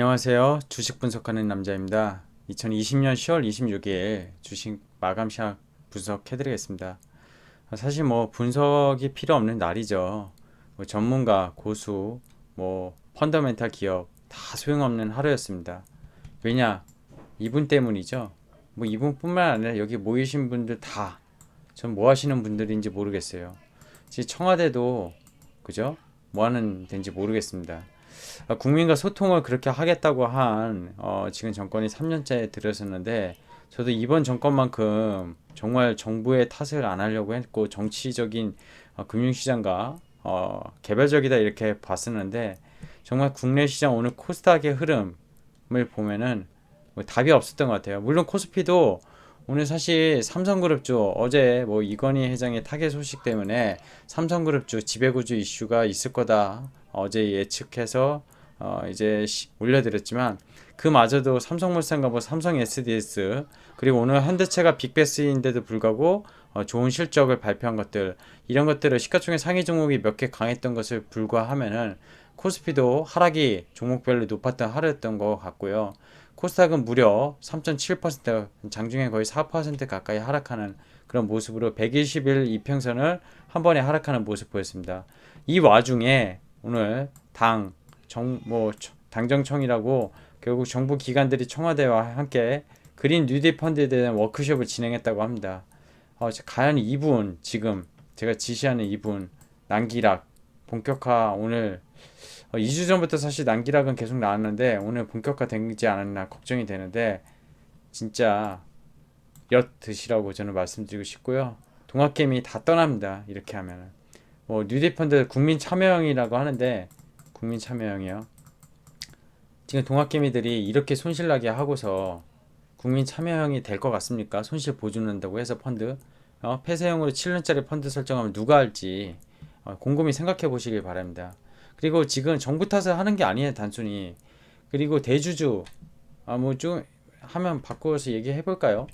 안녕하세요. 주식 분석하는 남자입니다. 2020년 10월 26일 주식 마감 시황 분석해드리겠습니다. 사실 뭐 분석이 필요 없는 날이죠. 뭐 전문가, 고수, 뭐 펀더멘탈 기업 다 소용없는 하루였습니다. 왜냐? 이분 때문이죠. 뭐 이분뿐만 아니라 여기 모이신 분들 다 전 뭐 하시는 분들인지 모르겠어요. 지금 청와대도 그죠? 뭐 하는 데인지 모르겠습니다. 국민과 소통을 그렇게 하겠다고 한 지금 정권이 3년째 들어섰는데 저도 이번 정권만큼 정말 정부의 탓을 안 하려고 했고 정치적인 금융시장과 개별적이다 이렇게 봤었는데 정말 국내 시장 오늘 코스닥의 흐름을 보면은 뭐 답이 없었던 것 같아요. 물론 코스피도 오늘 사실 삼성그룹주 어제 뭐 이건희 회장의 타계 소식 때문에 삼성그룹주 지배구조 이슈가 있을 거다 어제 예측해서 이제 올려드렸지만 그마저도 삼성물산과 뭐 삼성 SDS 그리고 오늘 현대차가 빅베스인데도 불구하고 좋은 실적을 발표한 것들 이런 것들을 시가총액 상위 종목이 몇 개 강했던 것을 불과하면은 코스피도 하락이 종목별로 높았던 하루였던 것 같고요. 코스닥은 무려 3.7% 장중에 거의 4% 가까이 하락하는 그런 모습으로 120일 이평선을 한 번에 하락하는 모습 보였습니다. 이 와중에 오늘 당정청이라고 결국 정부 기관들이 청와대와 함께 그린 뉴딜 펀드에 대한 워크숍을 진행했다고 합니다. 과연 이분 지금 제가 지시하는 이분 난기락 본격화 오늘 2주 전부터 사실 난기락은 계속 나왔는데 오늘 본격화되지 않았나 걱정이 되는데 진짜 엿 드시라고 저는 말씀드리고 싶고요. 동학개미 다 떠납니다. 이렇게 하면은 뭐 뉴딜펀드 국민참여형이라고 하는데 국민참여형이요. 지금 동학개미들이 이렇게 손실나게 하고서 국민참여형이 될 것 같습니까? 손실 보증한다고 해서 펀드 폐쇄형으로 7년짜리 펀드 설정하면 누가 할지 곰곰이 생각해 보시길 바랍니다. 그리고 지금 정부 탓을 하는 게 아니에요 단순히. 그리고 대주주 뭐 좀 하면 바꿔서 얘기해 볼까요?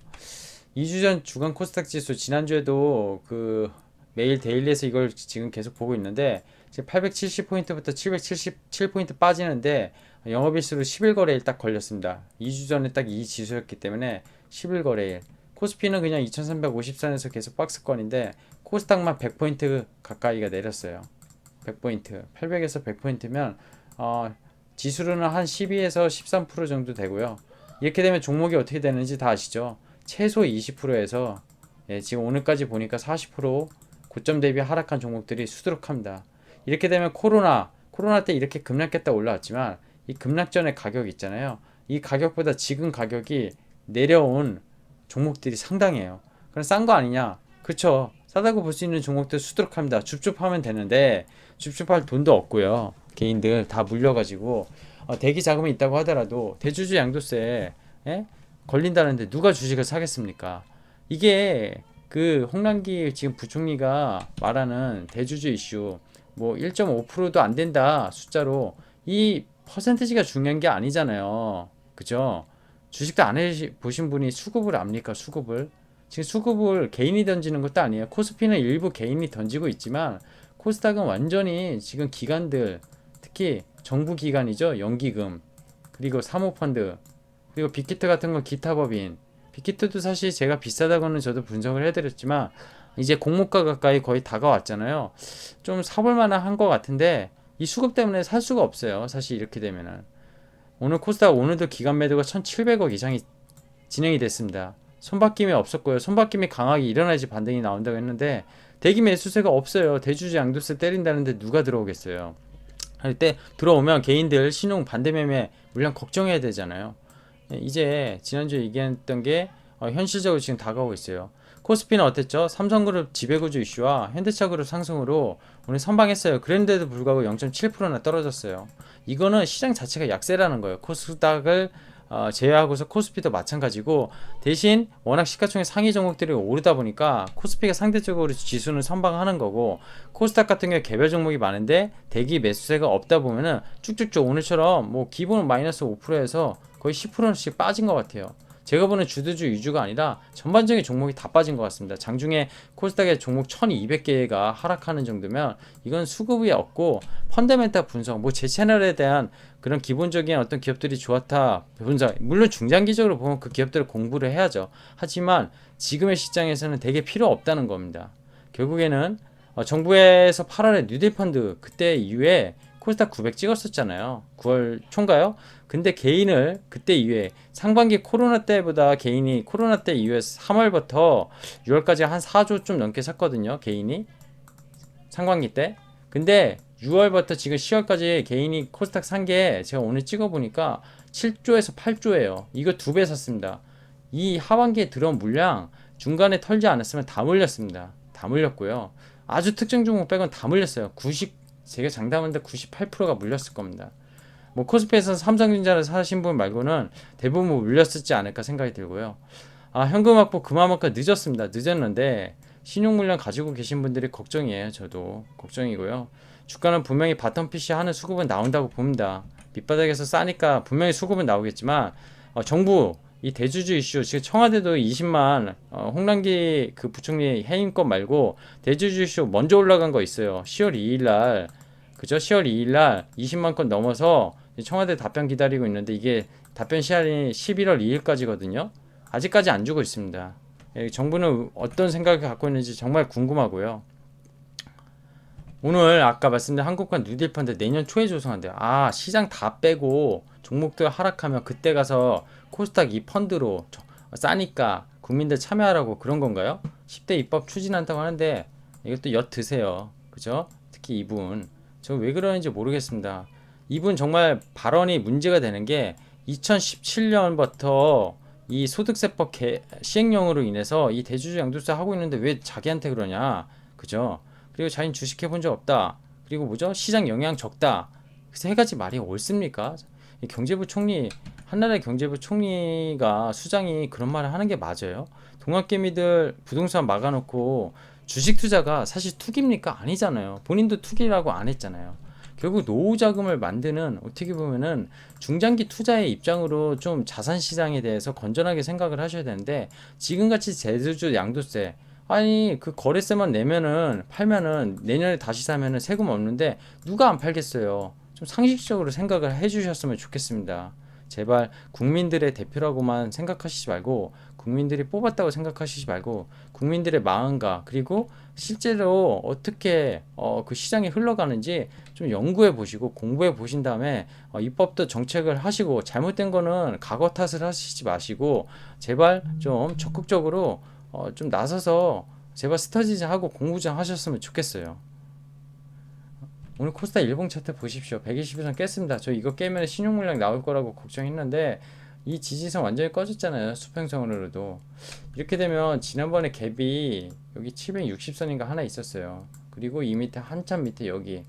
2주 전 주간 코스닥 지수 지난주에도 그 매일 데일리에서 이걸 지금 계속 보고 있는데 지금 870포인트부터 777포인트 빠지는데 영업일수로 10일 거래일 딱 걸렸습니다. 2주 전에 딱 이 지수였기 때문에 10일 거래일. 코스피는 그냥 2350선에서 계속 박스권인데 코스닥만 100포인트 가까이가 내렸어요. 100포인트. 800에서 100포인트면 지수로는 한 12에서 13% 정도 되고요. 이렇게 되면 종목이 어떻게 되는지 다 아시죠? 최소 20%에서 지금 오늘까지 보니까 40% 고점 대비 하락한 종목들이 수두룩합니다. 이렇게 되면 코로나 때 이렇게 급락했다 올라왔지만 이 급락 전의 가격 있잖아요. 이 가격보다 지금 가격이 내려온 종목들이 상당해요. 그럼 싼 거 아니냐? 그쵸? 싸다고 볼 수 있는 종목들 수두룩합니다. 줍줍하면 되는데 줍줍할 돈도 없고요. 개인들 다 물려가지고 대기 자금이 있다고 하더라도 대주주 양도세 걸린다는데 누가 주식을 사겠습니까? 이게 그 홍남기 지금 부총리가 말하는 대주주 이슈 뭐 1.5%도 안 된다 숫자로 이 퍼센티지가 중요한 게 아니잖아요. 그죠? 주식도 안 해보신 분이 수급을 압니까? 수급을 지금 수급을 개인이 던지는 것도 아니에요. 코스피는 일부 개인이 던지고 있지만 코스닥은 완전히 지금 기관들 특히 정부 기관이죠. 연기금 그리고 사모펀드 그리고 빅히트 같은 건 기타 법인 빅히트도 사실 제가 비싸다고는 저도 분석을 해드렸지만 이제 공모가 가까이 거의 다가왔잖아요. 좀 사볼 만한 한 것 같은데 이 수급 때문에 살 수가 없어요. 사실 이렇게 되면은 오늘 코스닥 오늘도 기간 매도가 1,700억 이상이 진행이 됐습니다. 손바뀜이 없었고요. 손바뀜이 강하게 일어나야지 반등이 나온다고 했는데 대기 매수세가 없어요. 대주주 양도세 때린다는데 누가 들어오겠어요. 할 때 들어오면 개인들 신용 반대 매매 물량 걱정해야 되잖아요. 이제 지난주에 얘기했던 게 현실적으로 지금 다가오고 있어요. 코스피는 어땠죠? 삼성그룹 지배구조 이슈와 현대차그룹 상승으로 오늘 선방했어요. 그런데도 불구하고 0.7%나 떨어졌어요. 이거는 시장 자체가 약세라는 거예요. 코스닥을 제외하고서 코스피도 마찬가지고 대신 워낙 시가총액 상위 종목들이 오르다 보니까 코스피가 상대적으로 지수는 선방하는 거고 코스닥 같은 경우에 개별 종목이 많은데 대기 매수세가 없다 보면은 쭉쭉쭉 오늘처럼 뭐 기본 마이너스 5%에서 거의 10%씩 빠진 것 같아요. 제가 보는 주도주 위주가 아니라 전반적인 종목이 다 빠진 것 같습니다. 장중에 코스닥의 종목 1200개가 하락하는 정도면 이건 수급이 없고 펀더멘탈 분석, 뭐 제 채널에 대한 그런 기본적인 어떤 기업들이 좋았다 분석, 물론 중장기적으로 보면 그 기업들을 공부를 해야죠. 하지만 지금의 시장에서는 되게 필요 없다는 겁니다. 결국에는 정부에서 8월에 뉴딜 펀드 그때 이후에 코스닥 900 찍었었잖아요. 9월 초인가요? 근데 개인을 그때 이후에 상반기 코로나 때보다 개인이 코로나 때 이후에 3월부터 6월까지 한 4조 좀 넘게 샀거든요. 개인이 상반기 때. 근데 6월부터 지금 10월까지 개인이 코스닥 산 게 제가 오늘 찍어보니까 7조에서 8조예요. 이거 2배 샀습니다. 이 하반기에 들어온 물량 중간에 털지 않았으면 다 물렸습니다. 다 물렸고요. 아주 특정 종목 빼곤 다 물렸어요. 제가 장담하는데 98%가 물렸을 겁니다. 뭐 코스피에서 삼성전자를 사신 분 말고는 대부분 물렸었지 않을까 생각이 들고요. 현금 확보 그만큼 늦었습니다. 늦었는데 신용 물량 가지고 계신 분들이 걱정이에요. 저도 걱정이고요. 주가는 분명히 바텀 PC 하는 수급은 나온다고 봅니다. 밑바닥에서 싸니까 분명히 수급은 나오겠지만 정부 이 대주주 이슈 지금 청와대도 20만 홍남기 그 부총리 해임 것 말고 대주주 이슈 먼저 올라간 거 있어요. 10월 2일 날 그죠? 10월 2일 날 20만 건 넘어서 청와대 답변 기다리고 있는데 이게 답변 시한이 11월 2일까지거든요. 아직까지 안 주고 있습니다. 정부는 어떤 생각을 갖고 있는지 정말 궁금하고요. 오늘 아까 말씀드린 한국관 뉴딜 펀드 내년 초에 조성한대요. 시장 다 빼고 종목들 하락하면 그때 가서 코스닥 이 펀드로 싸니까 국민들 참여하라고 그런 건가요? 10대 입법 추진한다고 하는데 이것도 엿 드세요. 그죠? 특히 이분. 저 왜 그러는지 모르겠습니다. 이분 정말 발언이 문제가 되는 게 2017년부터 이 소득세법 시행령으로 인해서 이 대주주 양도세 하고 있는데 왜 자기한테 그러냐. 그죠? 그리고 자기는 주식해 본 적 없다. 그리고 뭐죠? 시장 영향 적다. 세 가지 말이 옳습니까? 경제부 총리, 한나라의 경제부 총리가 수장이 그런 말을 하는 게 맞아요? 동학개미들 부동산 막아놓고 주식 투자가 사실 투기입니까? 아니잖아요. 본인도 투기라고 안 했잖아요. 결국 노후 자금을 만드는 어떻게 보면은 중장기 투자의 입장으로 좀 자산 시장에 대해서 건전하게 생각을 하셔야 되는데 지금같이 대주주 양도세 그 거래세만 내면은 팔면은 내년에 다시 사면은 세금 없는데 누가 안 팔겠어요. 좀 상식적으로 생각을 해주셨으면 좋겠습니다. 제발 국민들의 대표라고만 생각하시지 말고 국민들이 뽑았다고 생각하시지 말고 국민들의 마음과 그리고 실제로 어떻게 그 시장이 흘러가는지 좀 연구해 보시고 공부해 보신 다음에 입법도 정책을 하시고 잘못된 거는 과거 탓을 하시지 마시고 제발 좀 적극적으로 좀 나서서 제발 스터디 좀 하고 공부 좀 하셨으면 좋겠어요. 오늘 코스닥 일봉 차트 보십시오. 120선 깼습니다. 저 이거 깨면 신용 물량 나올 거라고 걱정했는데 이 지지선 완전히 꺼졌잖아요. 수평선으로도. 이렇게 되면 지난번에 갭이 여기 760선인가 하나 있었어요. 그리고 이 밑에 한참 밑에 여기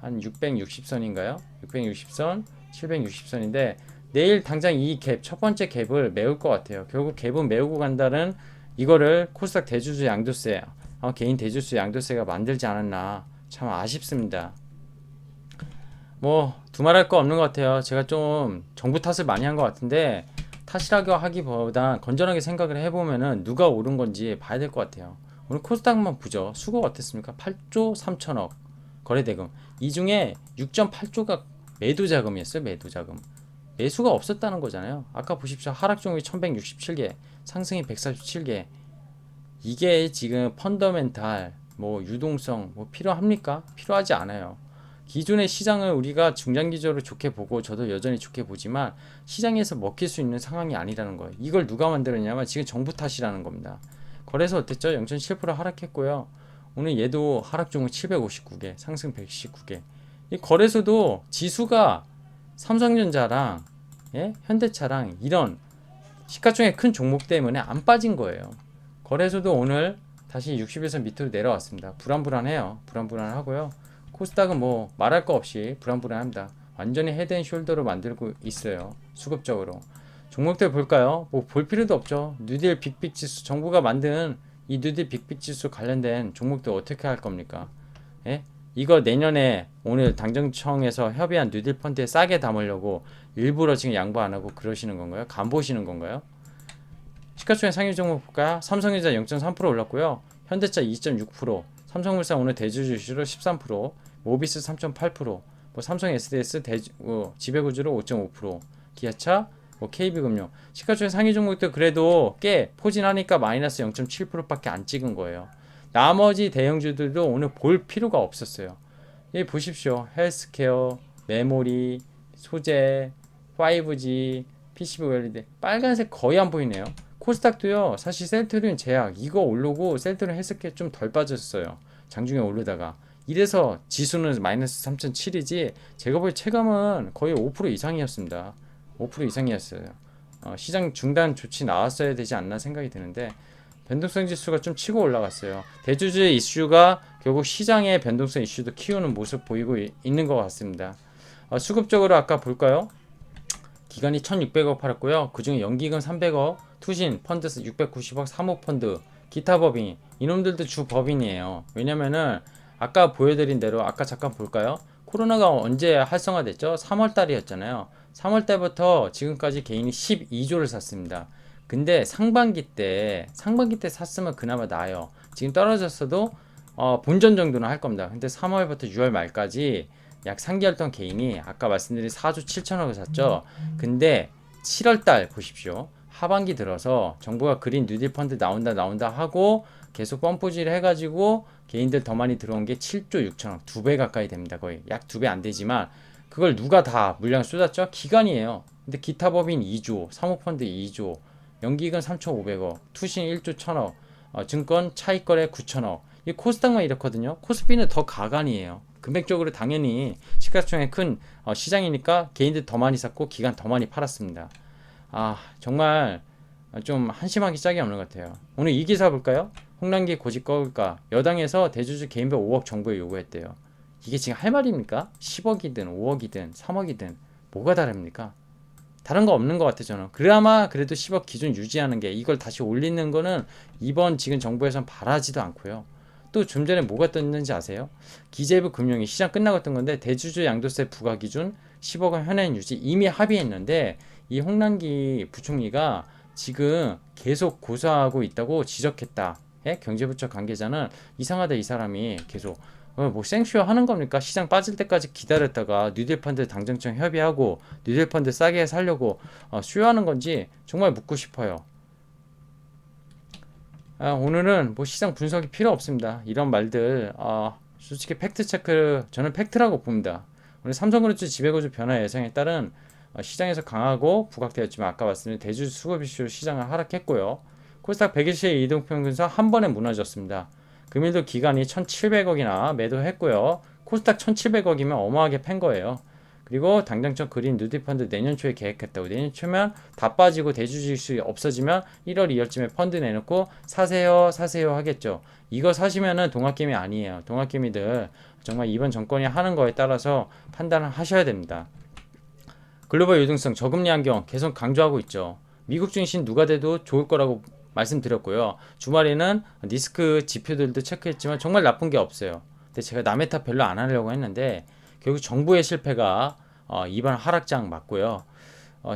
한 660선인가요? 660선, 760선인데 내일 당장 이 갭, 첫 번째 갭을 메울 것 같아요. 결국 갭은 메우고 간다는 이거를 코스닥 대주주 양도세, 개인 대주주 양도세가 만들지 않았나 참 아쉽습니다. 뭐 두말할 거 없는 것 같아요. 제가 좀 정부 탓을 많이 한 것 같은데 탓이라고 하기보다 건전하게 생각을 해보면은 누가 옳은 건지 봐야 될 것 같아요. 오늘 코스닥만 보죠. 수급 어땠습니까? 8조 3천억 거래대금. 이 중에 6.8조가 매도 자금이었어요. 매도 자금. 매수가 없었다는 거잖아요. 아까 보십시오. 하락 종목이 1167개, 상승이 147개. 이게 지금 펀더멘탈, 뭐 유동성 뭐 필요합니까? 필요하지 않아요. 기존의 시장을 우리가 중장기적으로 좋게 보고 저도 여전히 좋게 보지만 시장에서 먹힐 수 있는 상황이 아니라는 거예요. 이걸 누가 만들었냐면 지금 정부 탓이라는 겁니다. 거래소 어땠죠? 0.7% 하락했고요. 오늘 얘도 하락 종목 759개, 상승 119개. 이 거래소도 지수가 삼성전자랑 현대차랑 이런 시가총액 큰 종목 때문에 안 빠진 거예요. 거래소도 오늘 다시 60에서 밑으로 내려왔습니다. 불안불안해요. 불안불안하고요. 코스닥은 뭐 말할 거 없이 불안불안합니다. 완전히 헤드앤숄더로 만들고 있어요. 수급적으로. 종목들 볼까요? 뭐 볼 필요도 없죠. 뉴딜 빅빅 지수, 정부가 만든 이 뉴딜 빅빅 지수 관련된 종목들 어떻게 할 겁니까? 예? 이거 내년에 오늘 당정청에서 협의한 뉴딜 펀드에 싸게 담으려고 일부러 지금 양보 안 하고 그러시는 건가요? 간 보시는 건가요? 시가총액 상위 종목 볼까요? 삼성전자 0.3% 올랐고요. 현대차 2.6%, 삼성물산 오늘 대주주 이슈로 13%, 모비스 3.8%, 뭐 삼성 SDS 지배구조로 5.5%, 기아차, 뭐 KB금융 시가총액 상위 종목도 그래도 꽤 포진하니까 마이너스 0.7%밖에 안 찍은 거예요. 나머지 대형주들도 오늘 볼 필요가 없었어요. 여기 보십시오. 헬스케어, 메모리, 소재, 5G, PCB OLED 빨간색 거의 안 보이네요. 코스닥도요. 사실 셀트리온 제약 이거 오르고 셀트리온 헬스케어 좀 덜 빠졌어요. 장중에 오르다가 이래서 지수는 마이너스 3.7이지 제가 볼 체감은 거의 5% 이상이었습니다. 5% 이상이었어요. 시장 중단 조치 나왔어야 되지 않나 생각이 드는데 변동성 지수가 좀 치고 올라갔어요. 대주주의 이슈가 결국 시장의 변동성 이슈도 키우는 모습 보이고 있는 것 같습니다. 수급적으로 아까 볼까요? 기관이 1,600억 팔았고요. 그중에 연기금 300억, 투신, 펀드 690억, 사모펀드, 기타 법인 이놈들도 주 법인이에요. 왜냐면은 아까 보여드린 대로 아까 잠깐 볼까요? 코로나가 언제 활성화됐죠? 3월 달이었잖아요. 3월 달부터 지금까지 개인이 12조를 샀습니다. 근데 상반기 때 샀으면 그나마 나아요. 지금 떨어졌어도 본전 정도는 할 겁니다. 근데 3월부터 6월 말까지 약 3개월 동안 개인이 아까 말씀드린 4조 7천억을 샀죠. 근데 7월 달 보십시오. 하반기 들어서 정부가 그린 뉴딜 펀드 나온다 하고 계속 펌프질 해가지고 개인들 더 많이 들어온 게 7조 6천억 2배 가까이 됩니다. 거의 약 2배 안 되지만 그걸 누가 다 물량을 쏟았죠? 기관이에요. 근데 기타 법인 2조, 사모펀드 2조, 연기금 3,500억, 투신 1조 1천억, 증권 차익거래 9천억. 이 코스닥만 이렇거든요. 코스피는 더 가관이에요. 금액적으로 당연히 시가총액 큰 시장이니까 개인들 더 많이 샀고 기관 더 많이 팔았습니다. 정말 좀 한심하기 짝이 없는 것 같아요. 오늘 이 기사 볼까요? 홍남기 고집 꺾을까? 여당에서 대주주 개인별 5억 정부에 요구했대요. 이게 지금 할 말입니까? 10억이든 5억이든 3억이든 뭐가 다릅니까? 다른 거 없는 것 같아요. 저는 그나마 그래도 10억 기준 유지하는 게 이걸 다시 올리는 거는 이번 지금 정부에선 바라지도 않고요. 또 좀 전에 뭐가 떴는지 아세요? 기재부 금융위 시장 끝나고 뜬 건데 대주주 양도세 부과 기준 10억 원 현행 유지 이미 합의했는데 이 홍남기 부총리가 지금 계속 고소하고 있다고 지적했다. 경제부처 관계자는 이상하다 이 사람이 계속 뭐 생쇼 하는 겁니까? 시장 빠질 때까지 기다렸다가 뉴딜펀드 당정청 협의하고 뉴딜펀드 싸게 살려고 수요하는 건지 정말 묻고 싶어요. 오늘은 뭐 시장 분석이 필요 없습니다. 이런 말들 솔직히 팩트 체크 저는 팩트라고 봅니다. 오늘 삼성그룹주 지배구조 변화 예상에 따른 시장에서 강하고 부각되었지만 아까 말씀드린 대주주 수급 이슈로 시장을 하락했고요. 코스닥 100일치의 이동평균선 한 번에 무너졌습니다. 금일도 기간이 1,700억이나 매도했고요. 코스닥 1,700억이면 어마하게 팬 거예요. 그리고 당장청 그린 누디펀드 내년 초에 계획했다고. 내년 초면 다 빠지고 대주주수 없어지면 1월 2월쯤에 펀드 내놓고 사세요 하겠죠. 이거 사시면은 동학개미 아니에요. 동학개미들 정말 이번 정권이 하는 거에 따라서 판단을 하셔야 됩니다. 글로벌 유동성 저금리 환경 계속 강조하고 있죠. 미국 증시 누가 돼도 좋을 거라고 말씀드렸고요. 주말에는 리스크 지표들도 체크했지만 정말 나쁜 게 없어요. 근데 제가 남의 탓 별로 안 하려고 했는데 결국 정부의 실패가 이번 하락장 맞고요.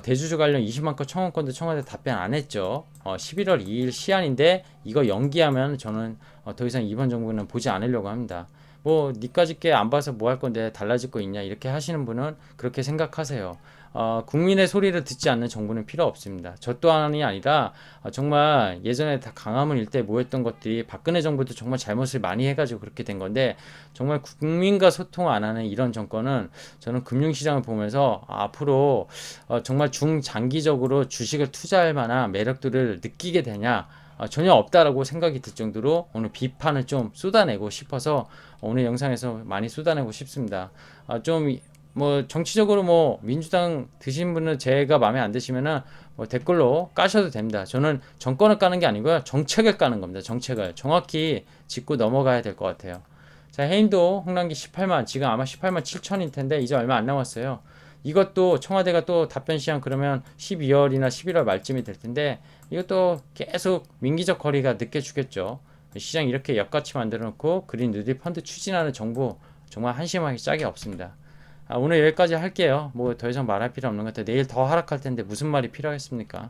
대주주 관련 20만 건 청원권도 청와대 답변 안 했죠. 11월 2일 시한인데 이거 연기하면 저는 더 이상 이번 정부는 보지 않으려고 합니다. 뭐 니까짓 게 안 봐서 뭐 할 건데 달라질 거 있냐 이렇게 하시는 분은 그렇게 생각하세요. 국민의 소리를 듣지 않는 정부는 필요 없습니다. 저 또한이 아니라 정말 예전에 다 강화문 일대 모였던 것들이 박근혜 정부도 정말 잘못을 많이 해가지고 그렇게 된 건데 정말 국민과 소통 안 하는 이런 정권은 저는 금융시장을 보면서 앞으로 정말 중장기적으로 주식을 투자할 만한 매력들을 느끼게 되냐 전혀 없다라고 생각이 들 정도로 오늘 비판을 좀 쏟아내고 싶어서 오늘 영상에서 많이 쏟아내고 싶습니다. 좀 뭐 정치적으로 뭐 민주당 드신 분은 제가 마음에 안 드시면은 뭐 댓글로 까셔도 됩니다. 저는 정권을 까는 게 아니고요. 정책을 까는 겁니다. 정책을 정확히 짚고 넘어가야 될 것 같아요. 자, 해인도 홍남기 18만 지금 아마 18만 7천일 텐데 이제 얼마 안 남았어요. 이것도 청와대가 또 답변 시한 그러면 12월이나 11월 말쯤이 될 텐데 이것도 계속 민기적 거리가 늦게 주겠죠. 시장 이렇게 역같이 만들어 놓고 그린 뉴딜 펀드 추진하는 정부 정말 한심하기 짝이 없습니다. 오늘 여기까지 할게요. 뭐 더 이상 말할 필요 없는 것 같아요. 내일 더 하락할 텐데 무슨 말이 필요하겠습니까?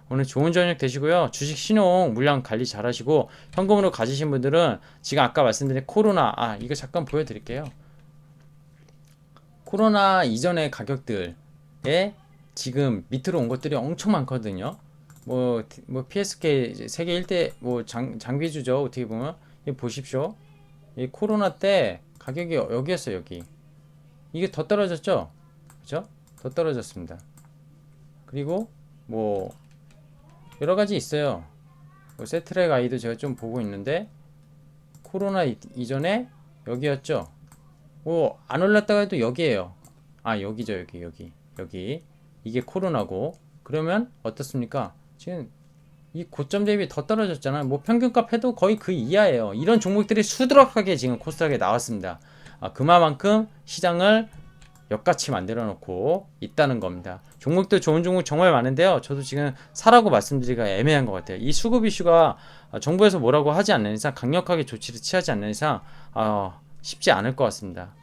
오늘 좋은 저녁 되시고요. 주식 신용 물량 관리 잘 하시고 현금으로 가지신 분들은 지금 아까 말씀드린 코로나 이거 잠깐 보여드릴게요. 코로나 이전의 가격들에 지금 밑으로 온 것들이 엄청 많거든요. 뭐 PSK 세계 1대 뭐 장비주죠. 어떻게 보면 보십시오. 이 코로나 때 가격이 여기였어요. 여기 이게 더 떨어졌죠. 그죠? 더 떨어졌습니다. 그리고 뭐 여러 가지 있어요. 뭐 세트랙 아이도 제가 좀 보고 있는데 코로나 이전에 여기였죠. 뭐 안 올랐다가 해도 여기에요. 여기죠. 여기 이게 코로나고 그러면 어떻습니까? 지금 이 고점 대비 더 떨어졌잖아요. 뭐 평균값 해도 거의 그 이하예요. 이런 종목들이 수두룩하게 지금 코스닥에 나왔습니다. 그만큼 시장을 역같이 만들어 놓고 있다는 겁니다. 종목도 좋은 종목 정말 많은데요. 저도 지금 사라고 말씀드리기가 애매한 것 같아요. 이 수급 이슈가 정부에서 뭐라고 하지 않는 이상, 강력하게 조치를 취하지 않는 이상 쉽지 않을 것 같습니다.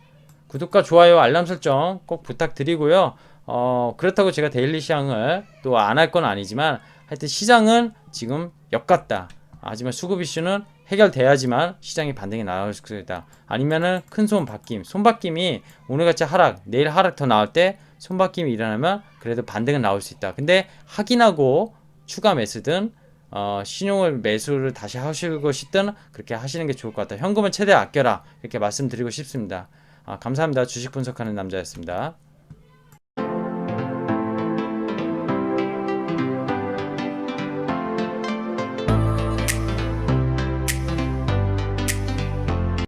구독과 좋아요, 알람 설정 꼭 부탁드리고요. 그렇다고 제가 데일리 시황을 또 안 할 건 아니지만 하여튼 시장은 지금 역같다. 하지만 수급 이슈는 해결돼야지만 시장이 반등이 나올 수 있다. 아니면은 큰 손바뀜이 오늘같이 하락, 내일 하락 더 나올 때 손바뀜이 일어나면 그래도 반등은 나올 수 있다. 근데 확인하고 추가 매수든 신용을 매수를 다시 하실 것이든 그렇게 하시는 게 좋을 것 같다. 현금은 최대 아껴라. 이렇게 말씀드리고 싶습니다. 감사합니다. 주식 분석하는 남자였습니다.